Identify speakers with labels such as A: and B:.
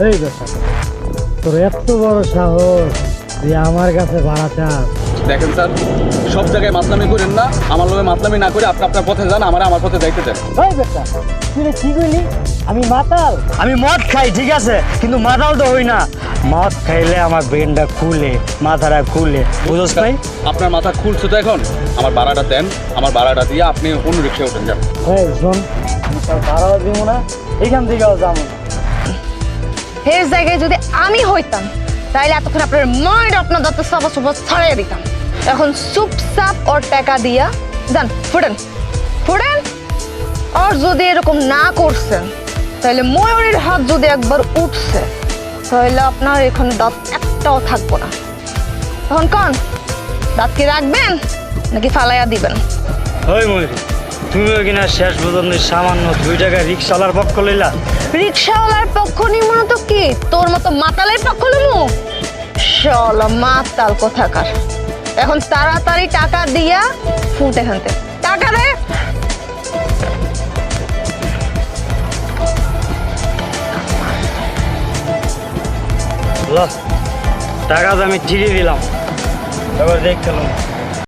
A: এই বেটা, তোর এত বড় সাহস যে আমার কাছে ভাড়া চাস?
B: দেখেন স্যার, সব জায়গায় মাতলামি করেন না, আমার লোকে মাতলামি না করে আপনি আপনার পথে যান, আমার পথে যাইতে দেন।
A: এই বেটা, তুই কি কইলি? আমি মাতাল? আমি মদ খাই ঠিক আছে, কিন্তু মাতাল তো হই না। মদ খাইলে আমার ব্রেনটা খুলে, মাথাটা খুলে, বুঝছ ভাই?
B: আপনার মাথা খুলছে তো এখন, আমার ভাড়াটা দেন, আমার ভাড়াটা দিয়ে আপনি অন্য রিক্সায় উঠেন যান।
A: এই শোন, তোর ভাড়াও দিব না, এখান থেকেও যাবো।
C: এই জায়গায় যদি আমি হইতাম তাহলে এতক্ষণ আপনার মায়ের আপনার দত্ত সব ছড়াইয়া দিতাম। এখন চুপচাপ ওর টাকা দিয়া যান, ফুটেন ফুটেন। আর যদি এরকম না করছেন তাহলে ময়ূরের হাত যদি একবার উঠছে তাহলে আপনার এখানে দাঁত একটাও থাকবো না। তখন কন দাঁত কি রাখবেন নাকি ফালাইয়া দিবেন?
A: ওই ময়ূরী, তুমিও কিনা শেষ পর্যন্ত সামান্য 2 টাকা রিক্সাওয়ালার পক্ষ লইলা?
C: রিক্সাওয়ালার পক্ষ নিমু না তো কি তোর মতো মাতালের পক্ষ নিমু? শালা মাতাল কোথাকার। এখন তাড়াতাড়ি টাকা দিয়া ফুট এখান থেকে। টাকা দে।
A: টাকা তো আমি ঠিকই দিলাম, এবার দেখছিলাম